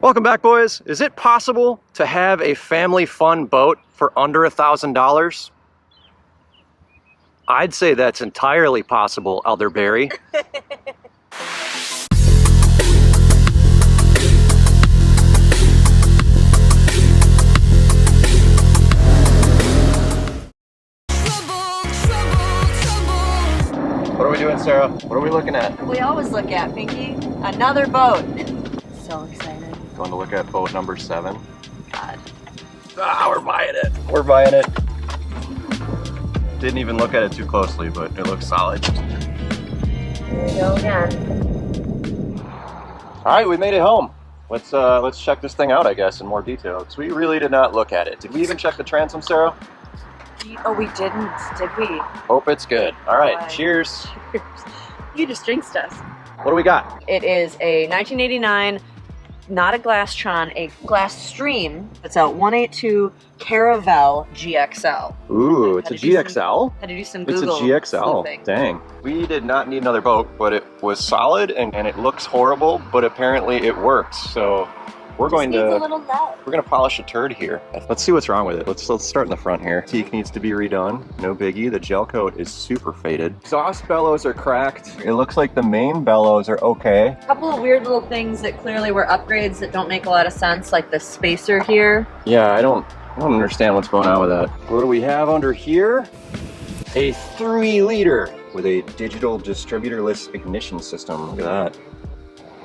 Welcome back, boys. Is it possible to have a family fun boat for under $1,000? I'd say that's entirely possible, Elderberry. What are we doing, Sarah? What are we looking at? We always look at, Pinky. Another boat. So excited. Going to look at boat number 7. God. Ah, we're buying it. We're buying it. Didn't even look at it too closely, but it looks solid. Here we go again. All right, we made it home. Let's check this thing out, I guess, in more detail, because we really did not look at it. Did we even check the transom, Sarah? Oh, we didn't, did we? Hope it's good. All right, cheers. Cheers. You just jinxed us. What do we got? It is a 1989, not a Glasstron, a Glasstream. It's a 182 Caravelle GXL. Ooh, it's a GXL? Had to do some It's a Google GXL. sleuthing. Dang. We did not need another boat, but it was solid and it looks horrible, but apparently it works. So we're going Needs a to little love. we're going to polish a turd here. Let's see what's wrong with it. Let's start in the front here. Teak needs to be redone. No biggie. The gel coat is super faded. Exhaust bellows are cracked. It looks like the main bellows are okay. A couple of weird little things that clearly were upgrades that don't make a lot of sense, like the spacer here. Yeah, I don't understand what's going on with that. What do we have under here? A 3-liter with a digital distributorless ignition system. Look at that.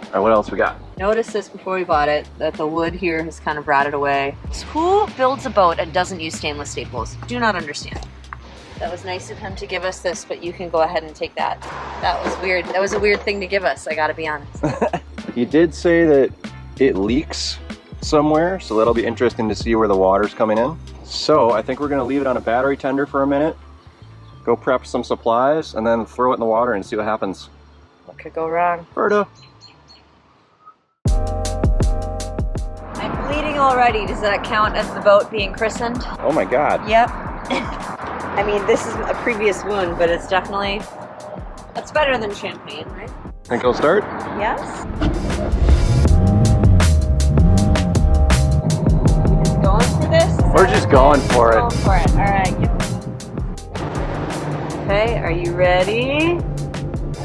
All right, what else we got? Noticed this before we bought it, that the wood here has kind of rotted away. Who builds a boat and doesn't use stainless staples? Do not understand. That was nice of him to give us this, but you can go ahead and take that. That was weird. That was a weird thing to give us, I gotta be honest. He did say that it leaks somewhere, so that'll be interesting to see where the water's coming in. So I think we're gonna leave it on a battery tender for a minute, go prep some supplies, and then throw it in the water and see what happens. What could go wrong? Berta. I'm bleeding already. Does that count as the boat being christened? Oh my God. Yep. I mean, this is a previous wound, but it's definitely, it's better than champagne, right? Think it'll start? Yes. Going for this? We're just going for it. Going for it. All right. Okay, are you ready?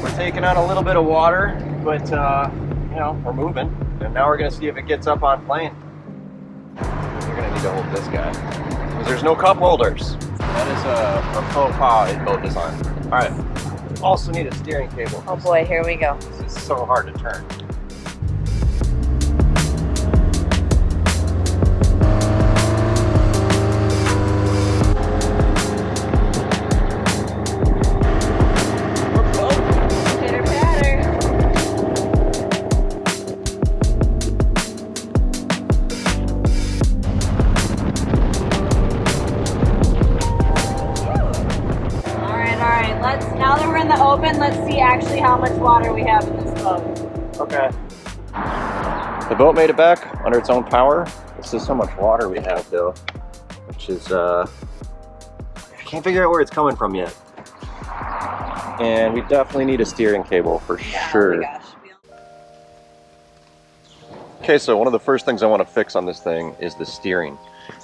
We're taking on a little bit of water, but you know, we're moving. And now we're gonna see if it gets up on plane. You're gonna need to hold this guy, because there's no cup holders. That is a faux pas in boat design. All right, also need a steering cable. Oh boy, here we go. This is so hard to turn. Pitter patter. All right. Now that we're in the open, let's see actually how much water we have in this boat. Okay. The boat made it back under its own power. This is how much water we have though, which is, I can't figure out where it's coming from yet. And we definitely need a steering cable for sure. Oh my gosh. Okay, so one of the first things I want to fix on this thing is the steering.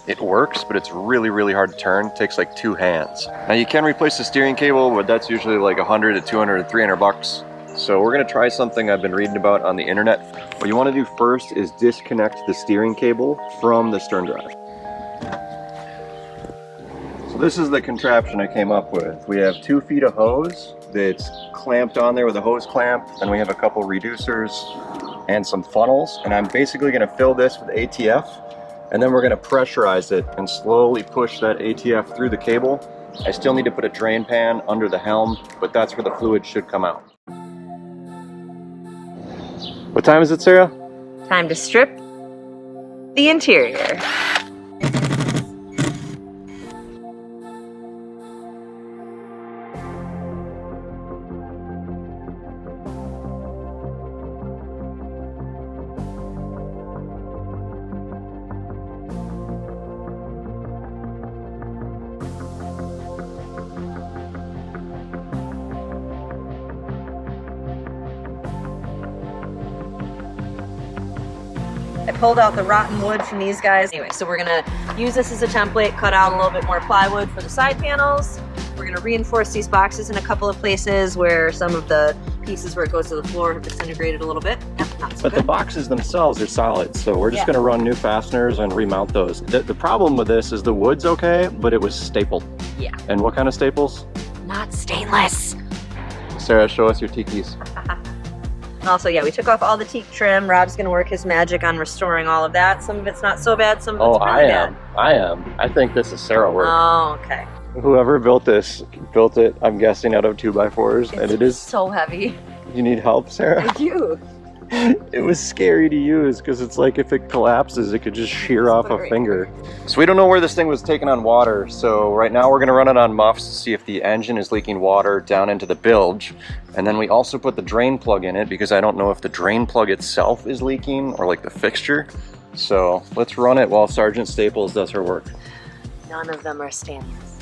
It works, but it's really, really hard to turn. It takes like 2 hands. Now you can replace the steering cable, but that's usually like 100 to 200 to 300 bucks. So we're gonna try something I've been reading about on the internet. What you wanna do first is disconnect the steering cable from the stern drive. So this is the contraption I came up with. We have 2 feet of hose that's clamped on there with a hose clamp. Then we have a couple reducers and some funnels. And I'm basically gonna fill this with ATF, and then we're gonna pressurize it and slowly push that ATF through the cable. I still need to put a drain pan under the helm, but that's where the fluid should come out. What time is it, Sarah? Time to strip the interior. I pulled out the rotten wood from these guys. Anyway, so we're gonna use this as a template, cut out a little bit more plywood for the side panels. We're gonna reinforce these boxes in a couple of places where some of the pieces where it goes to the floor have disintegrated a little bit. Not so But good. the boxes themselves are solid, so we're just gonna run new fasteners and remount those. The problem with this is the wood's okay, but it was stapled. Yeah. And what kind of staples? Not stainless. Sarah, show us your tikis. And also, yeah, we took off all the teak trim. Rob's gonna work his magic on restoring all of that. Some of it's not so bad, some of it's really bad. I am. I think this is Sarah work. Oh, okay. Whoever built this, built it, I'm guessing, out of 2x4s, and it is. So heavy. You need help, Sarah? I do. It was scary to use because it's like if it collapses, it could just shear off a finger. So we don't know where this thing was taking on water. So right now we're gonna run it on muffs to see if the engine is leaking water down into the bilge. And then we also put the drain plug in it because I don't know if the drain plug itself is leaking or like the fixture. So let's run it while Sergeant Staples does her work. None of them are stainless.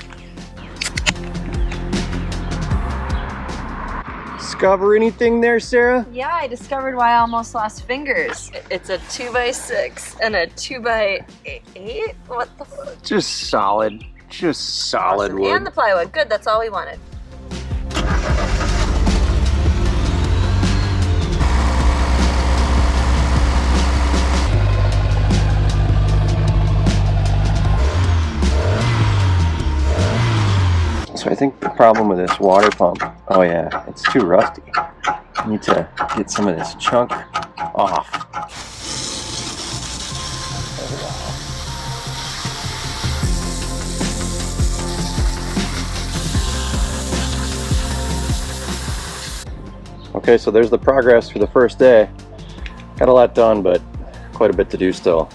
Discover anything there, Sarah? Yeah, I discovered why I almost lost fingers. It's a 2x6 and a 2x8. What the fuck? Just solid Awesome. wood. And the plywood. Good, that's all we wanted. So I think the problem with this water pump, oh yeah, it's too rusty. I need to get some of this chunk off. Okay, so there's the progress for the first day. Got a lot done, but quite a bit to do still.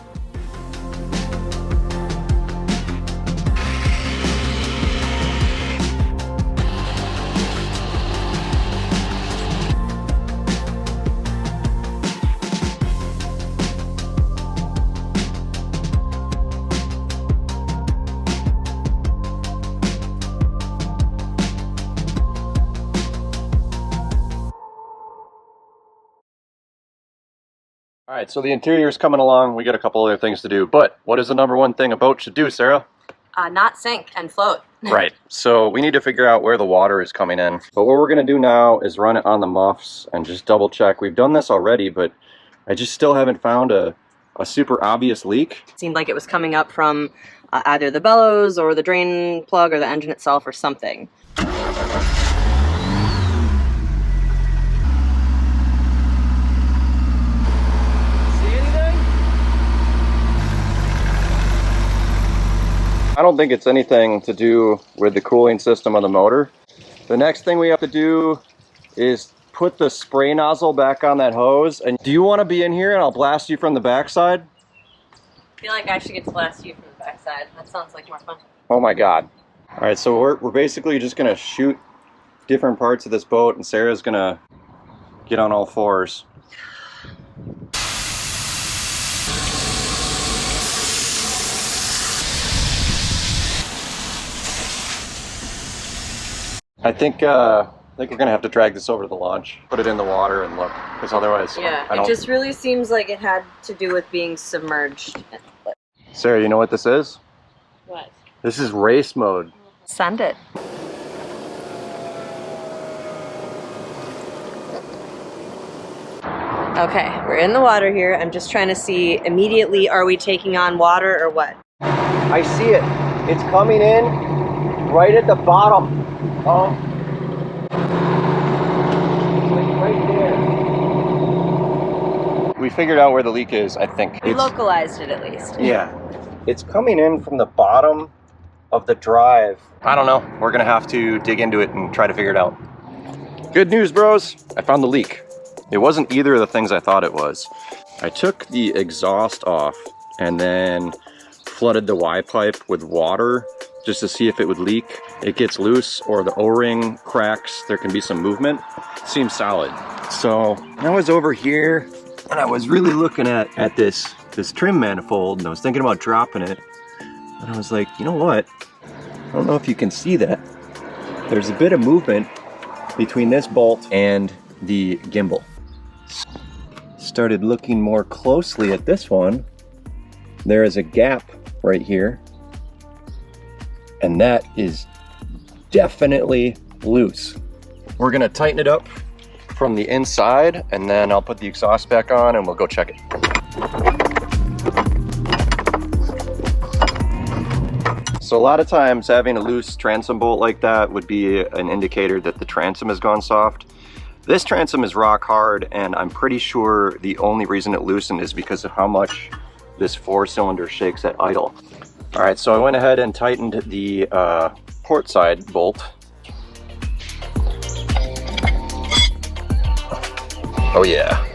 All right, so the interior is coming along. We got a couple other things to do, but what is the number one thing a boat should do, Sarah? Not sink and float. Right, so we need to figure out where the water is coming in. But what we're gonna do now is run it on the muffs and just double check. We've done this already, but I just still haven't found a super obvious leak. It seemed like it was coming up from either the bellows or the drain plug or the engine itself or something. I don't think it's anything to do with the cooling system of the motor. The next thing we have to do is put the spray nozzle back on that hose. And do you want to be in here and I'll blast you from the backside? I feel like I should get to blast you from the backside. That sounds like more fun. Oh my God. All right, so we're basically just gonna shoot different parts of this boat and Sarah's gonna get on all fours. I think we're gonna have to drag this over to the launch, put it in the water and look, because otherwise, Yeah, I don't... it just really seems like it had to do with being submerged. Sarah, you know what this is? What? This is race mode. Send it. Okay, we're in the water here. I'm just trying to see immediately, are we taking on water or what? I see it. It's coming in right at the bottom. Oh. Like right there. We figured out where the leak is, I think. We localized it at least. Yeah. It's coming in from the bottom of the drive. I don't know. We're gonna have to dig into it and try to figure it out. Good news, bros. I found the leak. It wasn't either of the things I thought it was. I took the exhaust off and then flooded the Y pipe with water just to see if it would leak. It gets loose or the O-ring cracks. There can be some movement. Seems solid. So I was over here and I was really looking at this trim manifold and I was thinking about dropping it. And I was like, you know what? I don't know if you can see that. There's a bit of movement between this bolt and the gimbal. started looking more closely at this one, there is a gap right here, and that is definitely loose. We're gonna tighten it up from the inside, and then I'll put the exhaust back on and we'll go check it. So a lot of times having a loose transom bolt like that would be an indicator that the transom has gone soft. This transom is rock hard, and I'm pretty sure the only reason it loosened is because of how much this 4-cylinder shakes at idle. All right, so I went ahead and tightened the port side bolt. Oh yeah.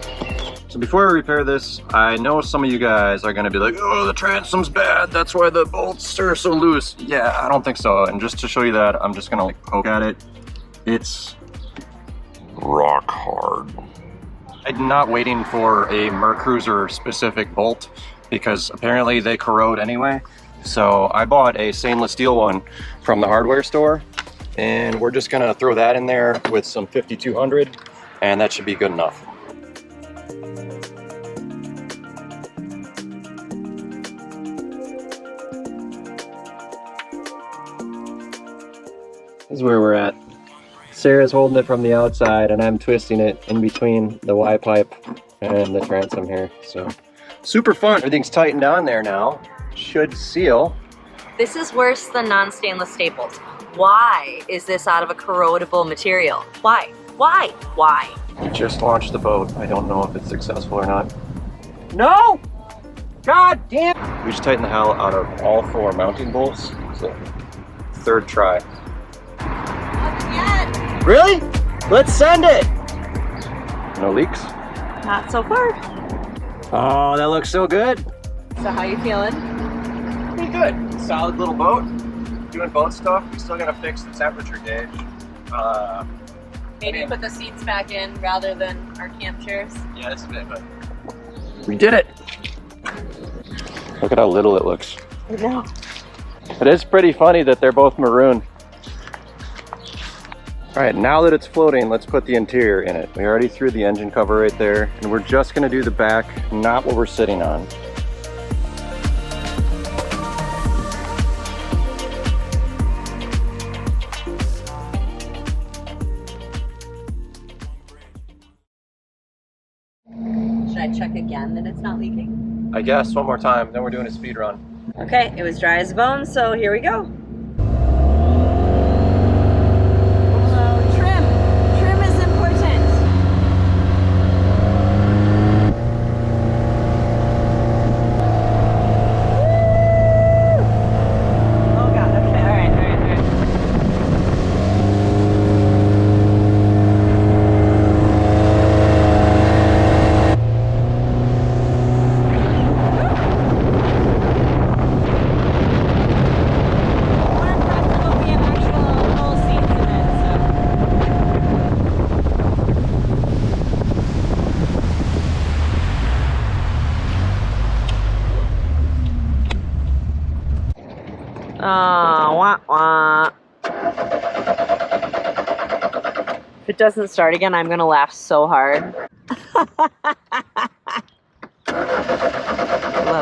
So before I repair this, I know some of you guys are gonna be like, oh, the transom's bad, that's why the bolts are so loose. Yeah, I don't think so. And just to show you that, I'm just gonna like poke at it. It's rock hard. I'm not waiting for a Mercruiser specific bolt because apparently they corrode anyway. So I bought a stainless steel one from the hardware store, and we're just gonna throw that in there with some 5200, and that should be good enough. This is where we're at. Sarah's holding it from the outside, and I'm twisting it in between the Y pipe and the transom here. So super fun. Everything's tightened down there now. Should seal. This is worse than non-stainless staples. Why is this out of a corrodable material? Why? Why? Why? We just launched the boat. I don't know if it's successful or not. No! God damn! We just tightened the hell out of all 4 mounting bolts. So, 3rd try. Really? Let's send it! No leaks? Not so far. Oh, that looks so good. So how you feeling? Pretty good. Solid little boat. Doing boat stuff. We still gotta fix the temperature gauge. Maybe put the seats back in rather than our camp chairs. Yeah, this is it, but we did it! Look at how little it looks. I know. It is pretty funny that they're both maroon. All right, now that it's floating, let's put the interior in it. We already threw the engine cover right there, and we're just gonna do the back, not what we're sitting on. Should I check again that it's not leaking? I guess one more time, then we're doing a speed run. Okay, it was dry as a bone, so here we go. Wah, wah. If it doesn't start again, I'm gonna laugh so hard. Love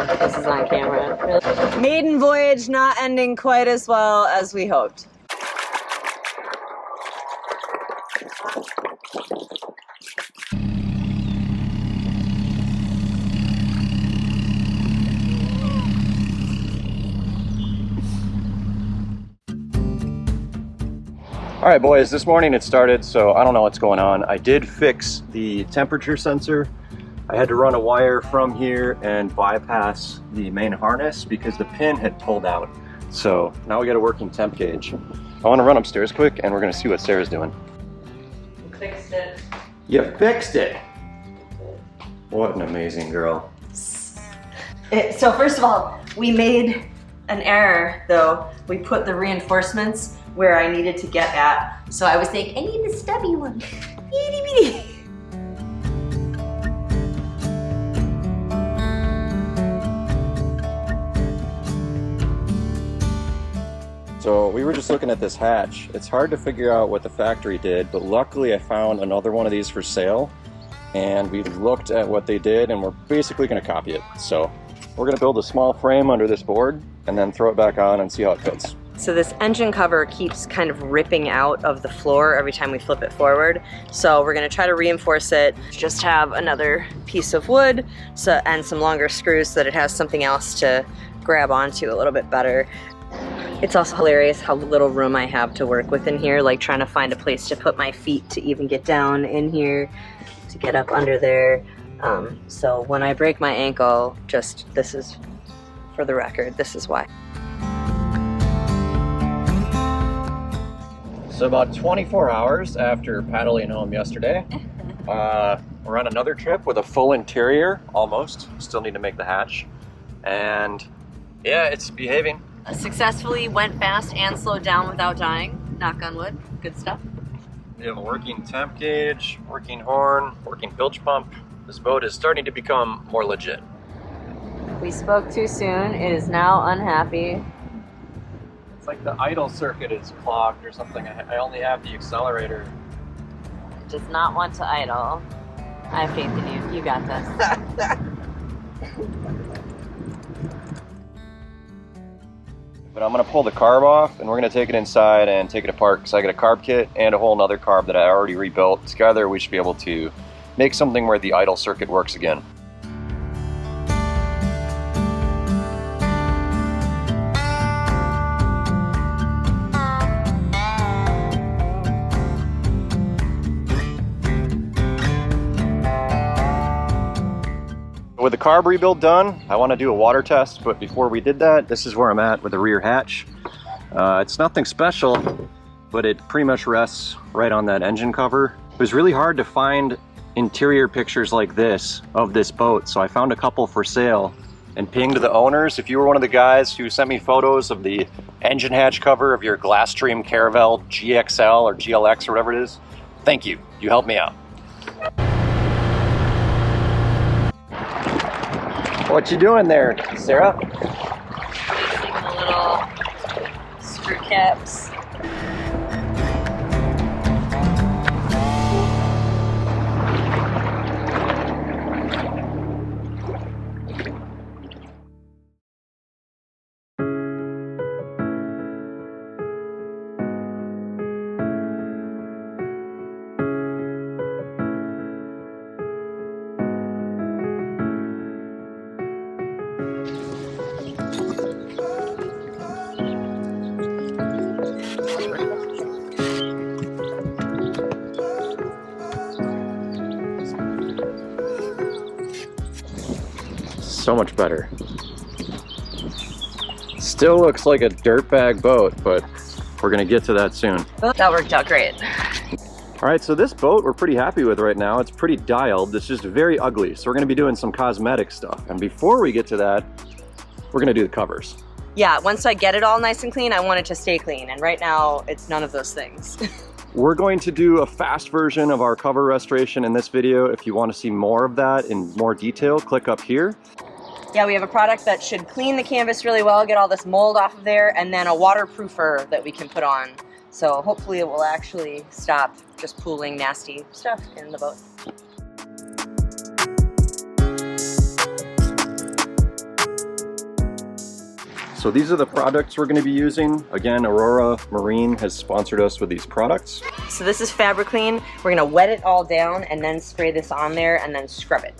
that this is on camera. Maiden voyage not ending quite as well as we hoped. All right, boys, this morning it started, so I don't know what's going on. I did fix the temperature sensor. I had to run a wire from here and bypass the main harness because the pin had pulled out. So now we got a working temp gauge. I want to run upstairs quick, and we're going to see what Sarah's doing. Fixed it. You fixed it! What an amazing girl. So first of all, we made an error, though. We put the reinforcements where I needed to get at. So I was like, I need the stubby one. Itty bitty. So we were just looking at this hatch. It's hard to figure out what the factory did, but luckily I found another one of these for sale. and we looked at what they did, and we're basically going to copy it. So we're going to build a small frame under this board and then throw it back on and see how it fits. So this engine cover keeps kind of ripping out of the floor every time we flip it forward. So we're going to try to reinforce it. Just have another piece of wood and some longer screws so that it has something else to grab onto a little bit better. It's also hilarious how little room I have to work with in here, like trying to find a place to put my feet to even get down in here, to get up under there. So when I break my ankle, this is, for the record, this is why. So about 24 hours after paddling home yesterday, we're on another trip with a full interior, almost. Still need to make the hatch. And yeah, it's behaving. Successfully went fast and slowed down without dying. Knock on wood. Good stuff. We have a working temp gauge, working horn, working bilge pump. This boat is starting to become more legit. We spoke too soon. It is now unhappy. It's like the idle circuit is clogged or something. I only have the accelerator. It does not want to idle. I have faith in you. You got this. But I'm gonna pull the carb off and we're gonna take it inside and take it apart because I got a carb kit and a whole nother carb that I already rebuilt. Together we should be able to make something where the idle circuit works again. With the carb rebuild done, I want to do a water test, but before we did that, this is where I'm at with the rear hatch. It's nothing special, but it pretty much rests right on that engine cover. It was really hard to find interior pictures like this of this boat, so I found a couple for sale and pinged the owners. If you were one of the guys who sent me photos of the engine hatch cover of your Glasstream Caravelle GXL or GLX or whatever it is, thank you. You helped me out. What you doing there, Sarah? Placing the little screw caps. So much better. Still looks like a dirtbag boat, but we're gonna get to that soon. That worked out great. All right, so this boat we're pretty happy with right now. It's pretty dialed. It's just very ugly. So we're gonna be doing some cosmetic stuff. And before we get to that, we're gonna do the covers. Yeah, once I get it all nice and clean, I want it to stay clean. And right now, it's none of those things. We're going to do a fast version of our cover restoration in this video. If you want to see more of that in more detail, click up here. Yeah, we have a product that should clean the canvas really well, get all this mold off of there, and then a waterproofer that we can put on. So hopefully it will actually stop just pooling nasty stuff in the boat. So these are the products we're going to be using. Again, Aurora Marine has sponsored us with these products. So this is Fabric Clean. We're going to wet it all down and then spray this on there and then scrub it.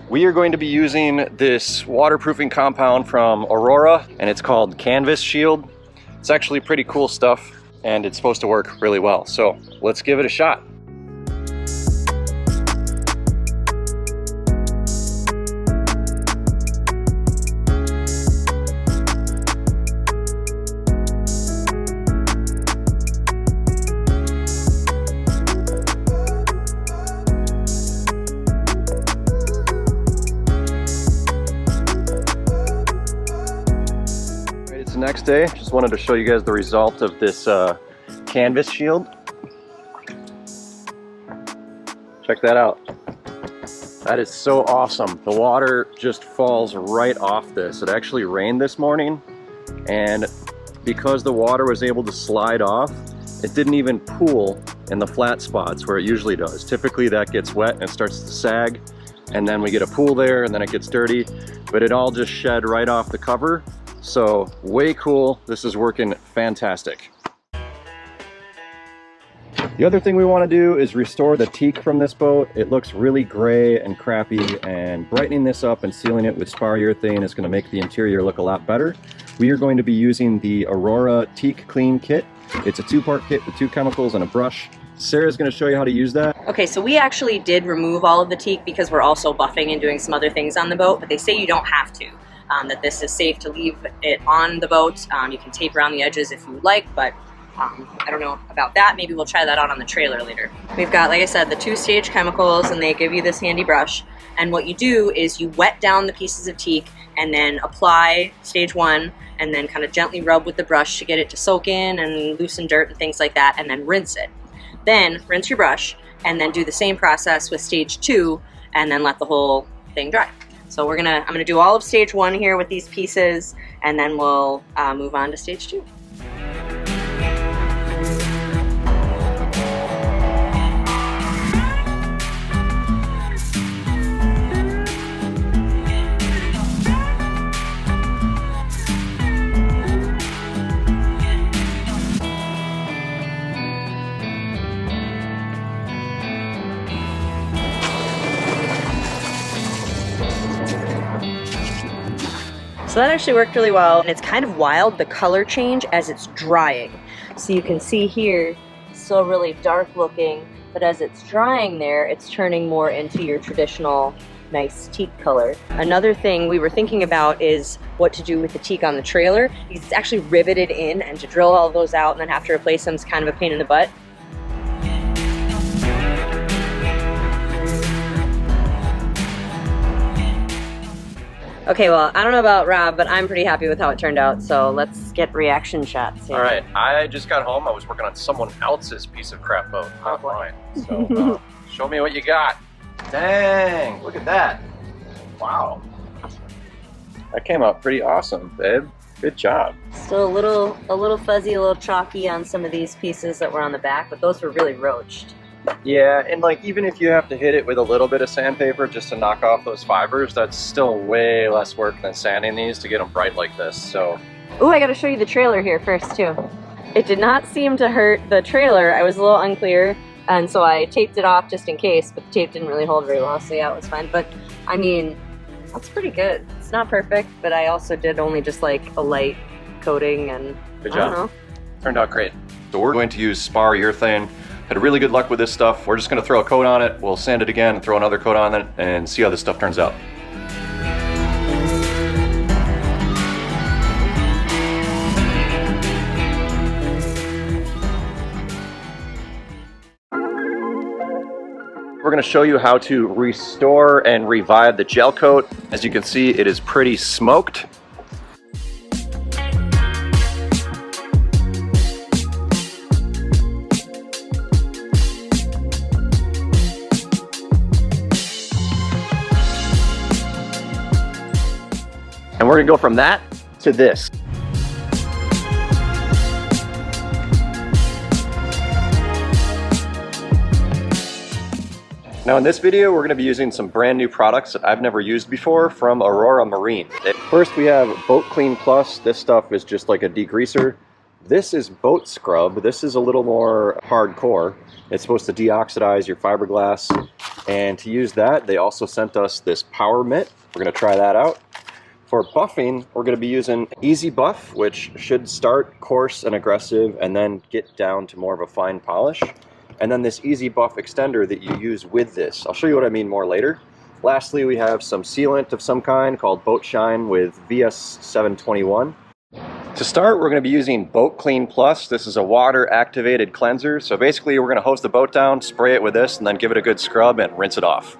We are going to be using this waterproofing compound from Aurora, and it's called Canvas Shield. It's actually pretty cool stuff, and it's supposed to work really well. So let's give it a shot. Next day, just wanted to show you guys the result of this canvas shield. Check that out. That is so awesome. The water just falls right off this. It actually rained this morning, and because the water was able to slide off, it didn't even pool in the flat spots where it usually does. Typically that gets wet and it starts to sag, and then we get a pool there and then it gets dirty, but it all just shed right off the cover. So way cool. This is working fantastic. The other thing we want to do is restore the teak from this boat. It looks really gray and crappy, and brightening this up and sealing it with spar urethane is going to make the interior look a lot better. We are going to be using the Aurora Teak Clean Kit. It's a 2-part kit with 2 chemicals and a brush. Sarah's going to show you how to use that. Okay, so we actually did remove all of the teak because we're also buffing and doing some other things on the boat, but they say you don't have to. That this is safe to leave it on the boat. You can tape around the edges if you would like, but I don't know about that. Maybe we'll try that out on the trailer later. We've got, like I said, the 2-stage chemicals, and they give you this handy brush. And what you do is you wet down the pieces of teak and then apply stage 1 and then kind of gently rub with the brush to get it to soak in and loosen dirt and things like that, and then rinse it. Then rinse your brush and then do the same process with stage 2 and then let the whole thing dry. So I'm gonna do all of stage 1 here with these pieces, and then we'll move on to stage 2. So that actually worked really well, and it's kind of wild, the color change as it's drying. So you can see here, it's still really dark looking, but as it's drying there, it's turning more into your traditional nice teak color. Another thing we were thinking about is what to do with the teak on the trailer, because it's actually riveted in, and to drill all of those out and then have to replace them is kind of a pain in the butt. Okay, well, I don't know about Rob, but I'm pretty happy with how it turned out, so let's get reaction shots here. All right, I just got home. I was working on someone else's piece of crap boat, not mine. So show me what you got. Dang, look at that. Wow. That came out pretty awesome, babe. Good job. Still a little fuzzy, a little chalky on some of these pieces that were on the back, but those were really roached. Yeah, and like even if you have to hit it with a little bit of sandpaper just to knock off those fibers, that's still way less work than sanding these to get them bright like this. So. Oh, I gotta show you the trailer here first too. It did not seem to hurt the trailer. I was a little unclear, and so I taped it off just in case, but the tape didn't really hold very well, so yeah, it was fine. But I mean, that's pretty good. It's not perfect, but I also did only just like a light coating, and good job. I don't know. Turned out great. So we're going to use spar urethane. Had really good luck with this stuff. We're just going to throw a coat on it. We'll sand it again and throw another coat on it and see how this stuff turns out. We're going to show you how to restore and revive the gel coat. As you can see, it is pretty smoked. And we're gonna go from that to this. Now in this video, we're gonna be using some brand new products that I've never used before from Aurora Marine. First we have Boat Clean Plus. This stuff is just like a degreaser. This is Boat Scrub. This is a little more hardcore. It's supposed to deoxidize your fiberglass. And to use that, they also sent us this power mitt. We're gonna try that out. For buffing, we're going to be using Easy Buff, which should start coarse and aggressive and then get down to more of a fine polish. And then this Easy Buff extender that you use with this. I'll show you what I mean more later. Lastly, we have some sealant of some kind called Boat Shine with VS721. To start, we're going to be using Boat Clean Plus. This is a water-activated cleanser. So basically, we're going to hose the boat down, spray it with this, and then give it a good scrub and rinse it off.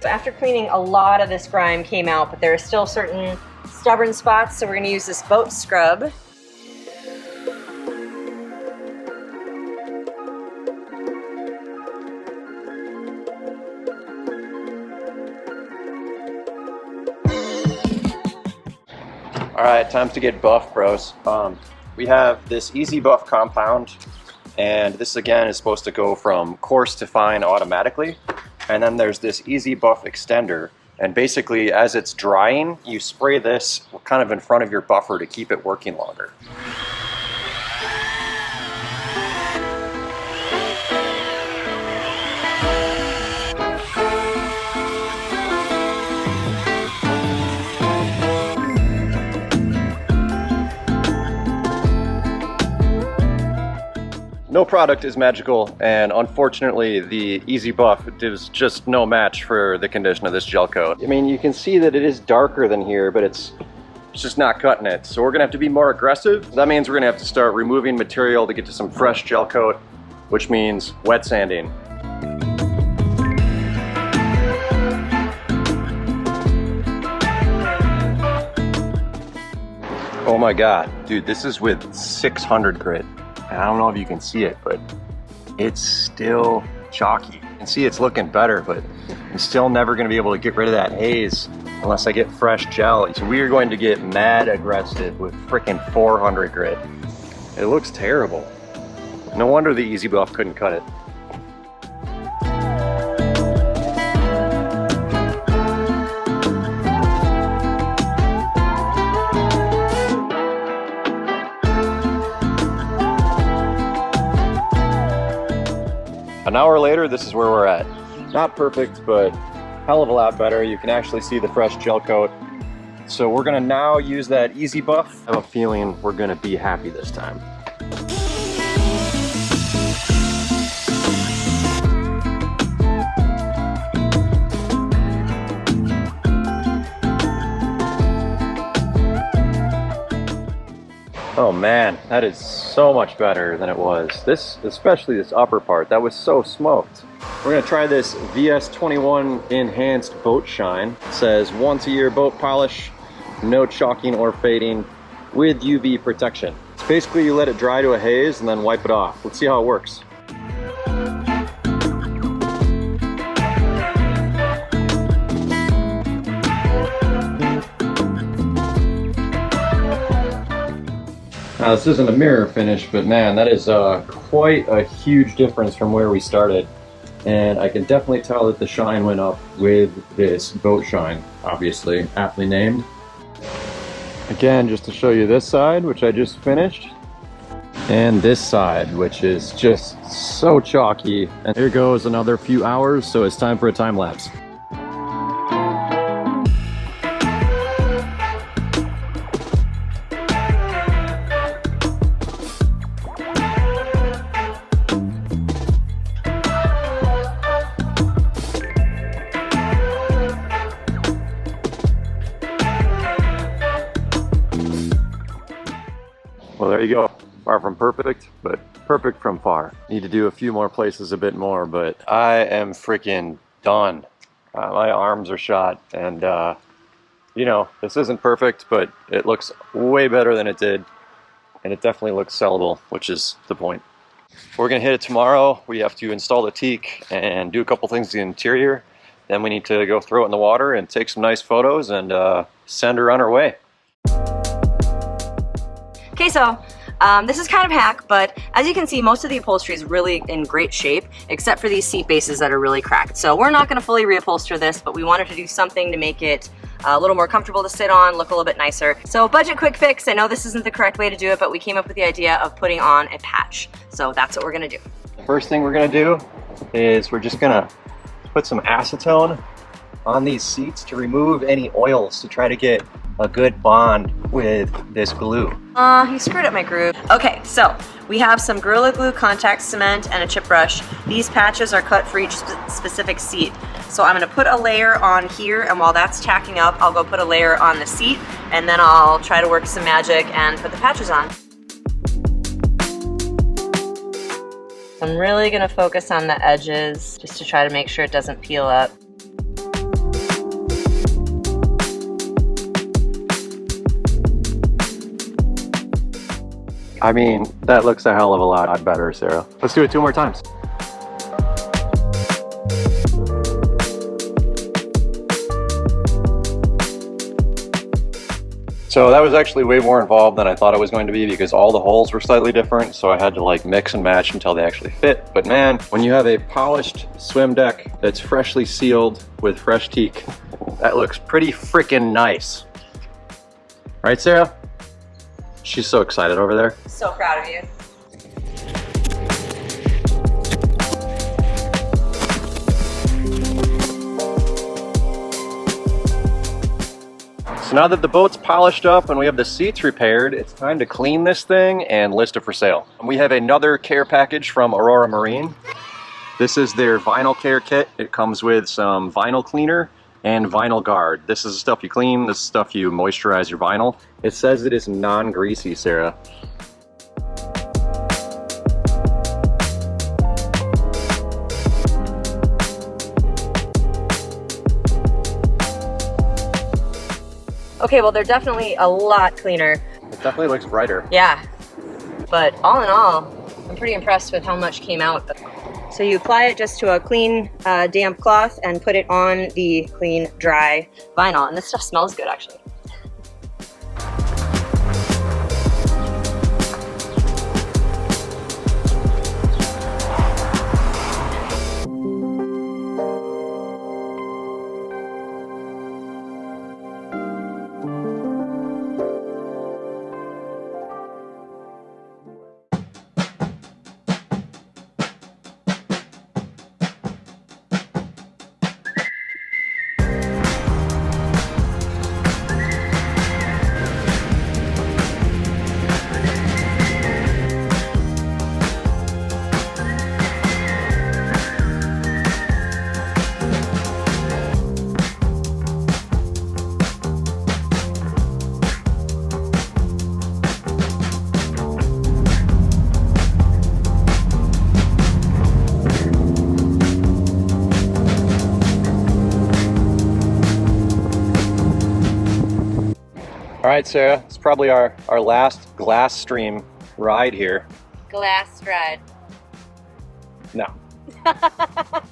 So after cleaning, a lot of this grime came out, but there are still certain stubborn spots, so we're gonna use this boat scrub. All right, time to get buff, bros. We have this easy buff compound, and this again is supposed to go from coarse to fine automatically. And then there's this easy buff extender, and basically as it's drying, you spray this kind of in front of your buffer to keep it working longer. No product is magical, and unfortunately the easy buff is just no match for the condition of this gel coat. I mean, you can see that it is darker than here, but it's just not cutting it. So we're gonna have to be more aggressive. That means we're gonna have to start removing material to get to some fresh gel coat, which means wet sanding. Oh my God, dude, this is with 600 grit. I don't know if you can see it, but it's still chalky. You can see it's looking better, but I'm still never going to be able to get rid of that haze unless I get fresh gel. So we are going to get mad aggressive with freaking 400 grit. It looks terrible. No wonder the easy buff couldn't cut it. An hour later, this is where we're at. Not perfect, but hell of a lot better. You can actually see the fresh gel coat. So we're gonna now use that easy buff. I have a feeling we're gonna be happy this time. Oh man, that is so much better than it was. This, especially this upper part, that was so smoked. We're gonna try this VS21 Enhanced Boat Shine. It says once a year boat polish, no chalking or fading, with UV protection. It's basically you let it dry to a haze and then wipe it off. Let's see how it works. Now this isn't a mirror finish, but man, that is quite a huge difference from where we started. And I can definitely tell that the shine went up with this boat shine, obviously, aptly named. Again, just to show you this side, which I just finished, and this side, which is just so chalky. And here goes another few hours, so it's time for a time lapse. Well, there you go. Far from perfect, but perfect from far. Need to do a few more places a bit more, but I am freaking done. My arms are shot, and you know, this isn't perfect, but it looks way better than it did, and it definitely looks sellable, which is the point. We're gonna hit it tomorrow. We have to install the teak and do a couple things to the interior. Then we need to go throw it in the water and take some nice photos and send her on her way. Okay, so this is kind of hack, but as you can see, most of the upholstery is really in great shape, except for these seat bases that are really cracked. So we're not gonna fully reupholster this, but we wanted to do something to make it a little more comfortable to sit on, look a little bit nicer. So budget quick fix, I know this isn't the correct way to do it, but we came up with the idea of putting on a patch. So that's what we're gonna do. The first thing we're gonna do is we're just gonna put some acetone on these seats to remove any oils to try to get a good bond with this glue. You screwed up my groove. Okay, so we have some Gorilla Glue contact cement and a chip brush. These patches are cut for each specific seat. So I'm gonna put a layer on here, and while that's tacking up, I'll go put a layer on the seat, and then I'll try to work some magic and put the patches on. I'm really gonna focus on the edges just to try to make sure it doesn't peel up. I mean, that looks a hell of a lot better, Sarah. Let's do it 2 more times. So that was actually way more involved than I thought it was going to be because all the holes were slightly different, so I had to like mix and match until they actually fit. But man, when you have a polished swim deck that's freshly sealed with fresh teak, that looks pretty freaking nice. Right, Sarah? She's so excited over there. So proud of you. So now that the boat's polished up and we have the seats repaired, it's time to clean this thing and list it for sale. We have another care package from Aurora Marine. This is their vinyl care kit. It comes with some vinyl cleaner and vinyl guard. This is the stuff you clean, this is stuff you moisturize your vinyl. It says it is non-greasy, Sarah. Okay, well, they're definitely a lot cleaner. It definitely looks brighter. Yeah, but all in all, I'm pretty impressed with how much came out. So you apply it just to a clean, damp cloth and put it on the clean, dry vinyl. And this stuff smells good, actually. All right, Sarah, it's probably our last Glasstream ride here. Glass ride. No.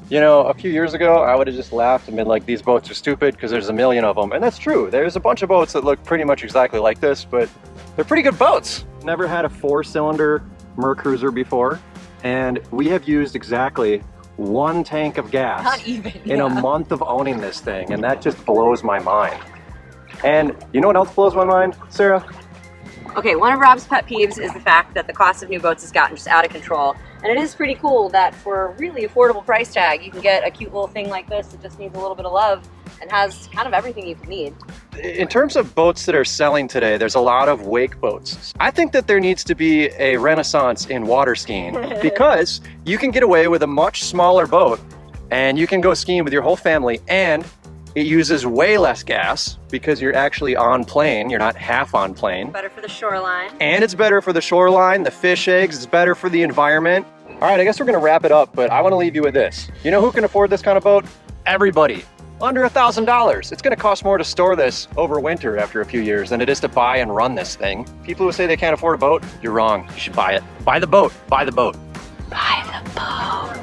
You know, a few years ago, I would have just laughed and been like, these boats are stupid because there's a million of them. And that's true. There's a bunch of boats that look pretty much exactly like this, but they're pretty good boats. Never had a 4-cylinder Mercruiser before, and we have used exactly 1 tank of gas Not even, in a month of owning this thing, and that just blows my mind. And you know what else blows my mind, Sarah? Okay, one of Rob's pet peeves is the fact that the cost of new boats has gotten just out of control. And it is pretty cool that for a really affordable price tag, you can get a cute little thing like this that just needs a little bit of love and has kind of everything you could need. In terms of boats that are selling today, there's a lot of wake boats. I think that there needs to be a renaissance in water skiing because you can get away with a much smaller boat and you can go skiing with your whole family, and it uses way less gas because you're actually on plane. You're not half on plane. Better for the shoreline. And it's better for the shoreline, the fish eggs, it's better for the environment. All right, I guess we're gonna wrap it up, but I wanna leave you with this. You know who can afford this kind of boat? Everybody. Under $1,000. It's gonna cost more to store this over winter after a few years than it is to buy and run this thing. People who say they can't afford a boat, you're wrong. You should buy it. Buy the boat. Buy the boat. Buy the boat.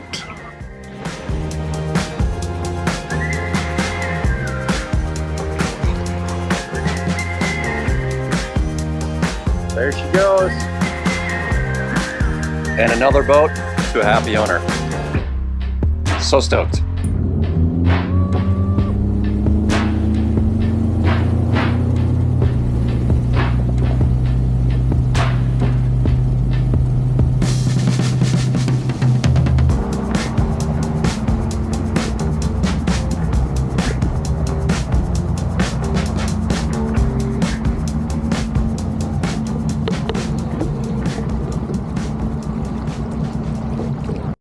There she goes. And another boat to a happy owner. So stoked.